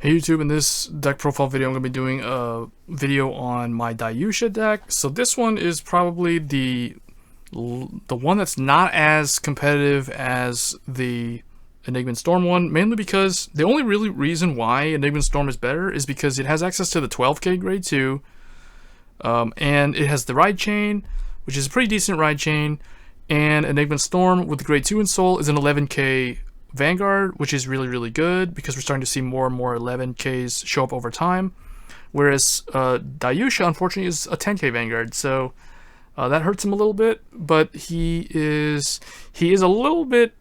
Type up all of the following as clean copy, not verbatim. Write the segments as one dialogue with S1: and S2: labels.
S1: Hey YouTube, in this deck profile video I'm going to be doing a video on my Daiyusha deck. So this one is probably the one that's not as competitive as the Enigma Storm one, mainly because the only really reason why Enigma Storm is better is because it has access to the 12k grade 2, and it has the ride chain, which is a pretty decent ride chain, and Enigma Storm with the grade 2 in Soul is an 11k Vanguard, which is really good because we're starting to see more and more 11Ks show up over time, whereas Daiyusha unfortunately is a 10K Vanguard, so that hurts him a little bit. But he is a little bit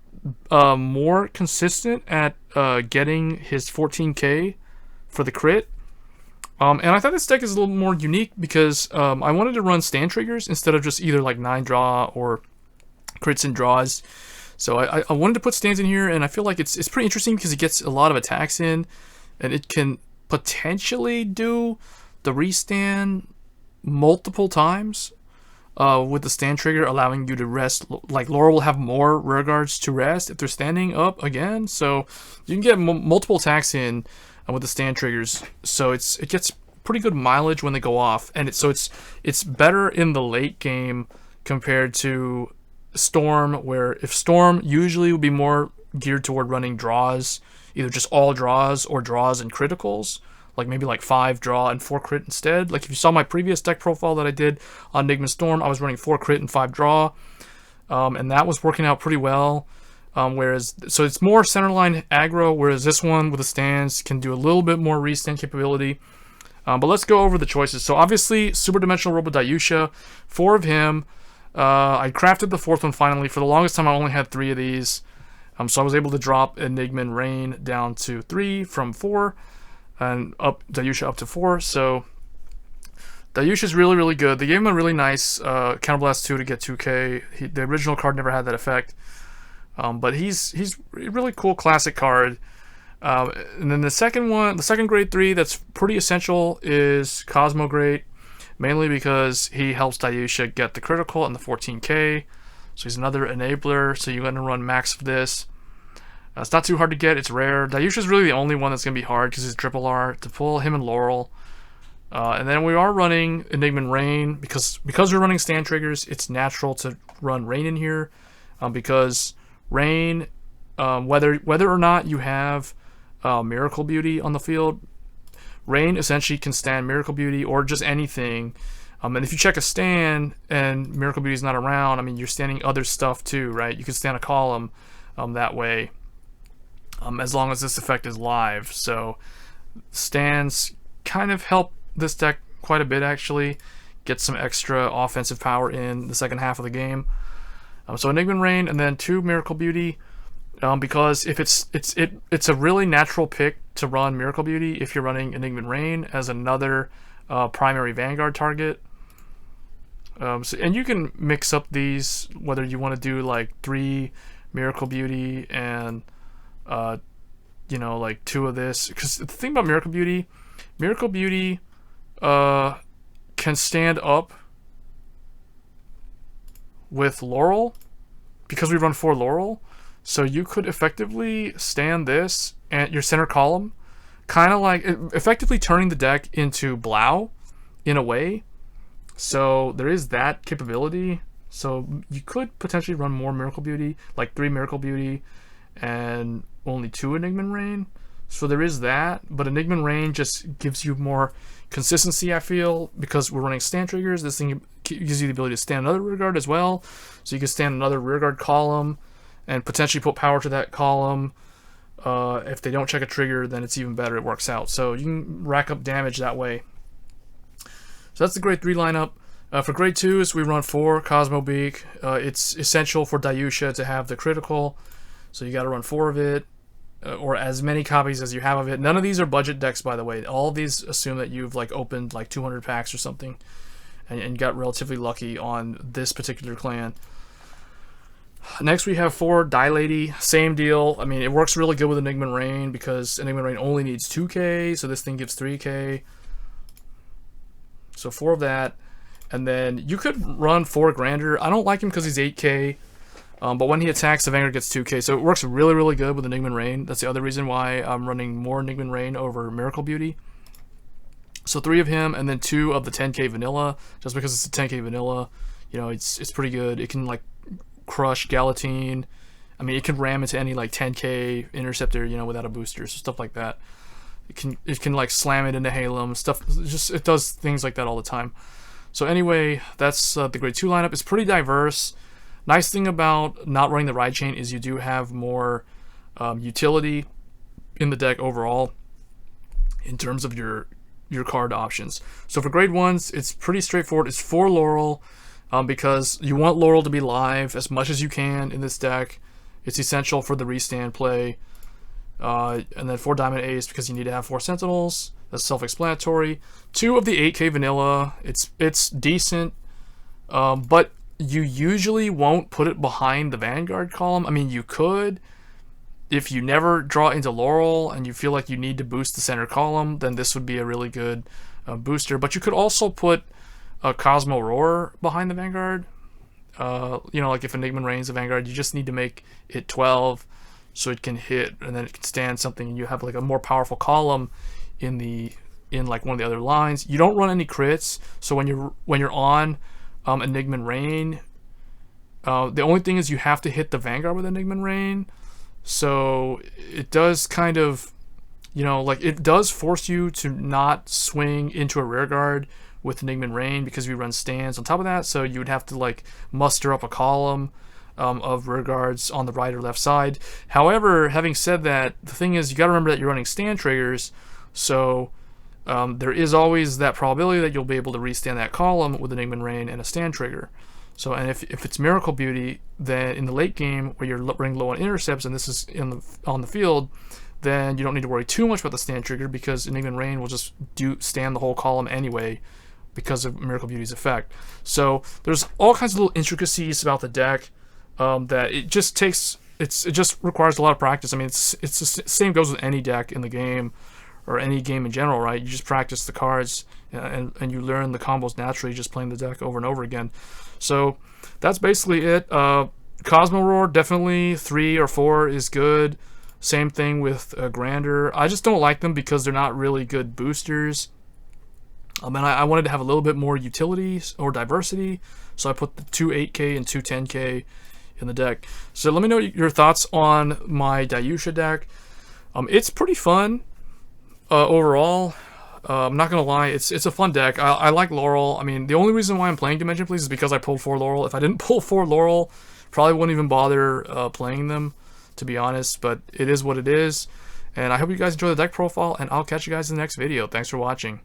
S1: more consistent at getting his 14K for the crit. And I thought this deck is a little more unique because I wanted to run stand triggers instead of just either like 9 draw or crits and draws. So I wanted to put stands in here, and I feel like it's pretty interesting because it gets a lot of attacks in, and it can potentially do the restand multiple times with the stand trigger, allowing you to rest. Like Laurel will have more rear guards to rest if they're standing up again, so you can get multiple attacks in with the stand triggers. So it gets pretty good mileage when they go off, and it's better in the late game compared to Storm, where if Storm usually would be more geared toward running draws, either just all draws or draws and criticals, like maybe like 5 draw and 4 crit instead. Like if you saw my previous deck profile that I did on Enigma Storm, I was running 4 crit and 5 draw, and that was working out pretty well. So it's more centerline aggro, whereas this one with the stands can do a little bit more restand capability. But let's go over the choices. So obviously, Super Dimensional Robo Daiyusha, 4 of him. I crafted the 4th one finally. For the longest time, I only had 3 of these. So I was able to drop Enigma and Rain down to 3 from 4, and up Daiyusha up to 4. So Daiyusha is really good. They gave him a really nice Counterblast 2 to get 2k. The original card never had that effect. But he's a really cool classic card. And then the second one, the second grade 3 that's pretty essential is Cosmo Grade. Mainly because he helps Daiyusha get the critical and the 14k. So he's another enabler. So you're going to run max of this. It's not too hard to get. It's rare. Daiyusha is really the only one that's going to be hard because it's triple R to pull him and Laurel. And then we are running Enigma and Rain because we're running stand triggers. It's natural to run Rain in here because Rain, whether or not you have Miracle Beauty on the field, Rain essentially can stand Miracle Beauty or just anything. And if you check a stand and Miracle Beauty is not around, I mean, you're standing other stuff too, right? You can stand a column that way, as long as this effect is live. So stands kind of help this deck quite a bit, actually. Get some extra offensive power in the second half of the game. So Enigma and Rain, and then 2 Miracle Beauty. Because if it's a really natural pick to run Miracle Beauty if you're running Enigma and Rain as another primary Vanguard target. And you can mix up these, whether you want to do like 3 Miracle Beauty and like 2 of this. Because the thing about Miracle Beauty can stand up with Laurel because we run 4 Laurel. So you could effectively stand this at your center column, kind of like effectively turning the deck into Blau in a way. So there is that capability. So you could potentially run more Miracle Beauty, like 3 Miracle Beauty and only 2 Enigma and Rain. So there is that, but Enigma and Rain just gives you more consistency, I feel, because we're running stand triggers. This thing gives you the ability to stand another rear guard as well. So you can stand another rear guard column and potentially put power to that column. If they don't check a trigger, then it's even better. It works out. So you can rack up damage that way. So that's the grade 3 lineup. For grade 2s, we run 4 Cosmo Beak. It's essential for Daiyusha to have the critical. So you got to run 4 of it, or as many copies as you have of it. None of these are budget decks, by the way. All of these assume that you've like opened like 200 packs or something and got relatively lucky on this particular clan. Next we have 4 Die Lady, same deal. I mean, it works really good with Enigma and Rain because Enigma and Rain only needs 2k, so this thing gives 3k. So 4 of that. And then you could run 4 Grander. I don't like him because he's 8k. But when he attacks, the Vanguard gets 2k, so it works really, really good with Enigma and Rain. That's the other reason why I'm running more Enigma and Rain over Miracle Beauty. So 3 of him, and then 2 of the 10k vanilla, just because it's a 10k vanilla, you know, it's pretty good. It can, like, crush Galatine. I mean, it can ram into any, like, 10k interceptor, you know, without a booster, so stuff like that. It can like slam it into Halem, stuff, just, it does things like that all the time. So anyway, that's the grade 2 lineup. It's pretty diverse. Nice thing about not running the ride chain is you do have more utility in the deck overall in terms of your card options. So for grade 1s, it's pretty straightforward. It's 4 Laurel because you want Laurel to be live as much as you can in this deck. It's essential for the restand play. And then 4 Diamond Ace because you need to have 4 Sentinels. That's self-explanatory. 2 of the 8k vanilla. It's decent, but you usually won't put it behind the Vanguard column. I mean, you could. If you never draw into Laurel and you feel like you need to boost the center column, then this would be a really good booster. But you could also put a Cosmo Roar behind the Vanguard. You know, like if Enigma Rain's the Vanguard, you just need to make it 12 so it can hit, and then it can stand something, and you have like a more powerful column in like one of the other lines. You don't run any crits, so when you're on Enigma Rain, the only thing is you have to hit the Vanguard with Enigma Rain. So it does kind of, you know, like it does force you to not swing into a rear guard with Enigma Rain because we run stands on top of that. So you would have to like muster up a column of rear guards on the right or left side. However, having said that, the thing is you got to remember that you're running stand triggers, so there is always that probability that you'll be able to restand that column with Enigma Rain and a stand trigger. So, and if it's Miracle Beauty, then in the late game where you're running low on intercepts and this is on the field, then you don't need to worry too much about the stand trigger because Enigma Rain will just stand the whole column anyway because of Miracle Beauty's effect. So there's all kinds of little intricacies about the deck that it just takes. It just requires a lot of practice. I mean, it's the same goes with any deck in the game or any game in general, right? You just practice the cards and you learn the combos naturally just playing the deck over and over again. So that's basically it. Cosmo Roar, definitely 3 or 4 is good. Same thing with Grander. I just don't like them because they're not really good boosters. And I wanted to have a little bit more utility or diversity, so I put the 2 8k and 2 10k in the deck. So let me know your thoughts on my Daiyusha deck. It's pretty fun overall. I'm not gonna lie, it's a fun deck. I like Laurel. I mean, the only reason why I'm playing Dimension Please is because I pulled 4 Laurel. If I didn't pull 4 Laurel, probably wouldn't even bother playing them, to be honest. But it is what it is. And I hope you guys enjoy the deck profile, and I'll catch you guys in the next video. Thanks for watching.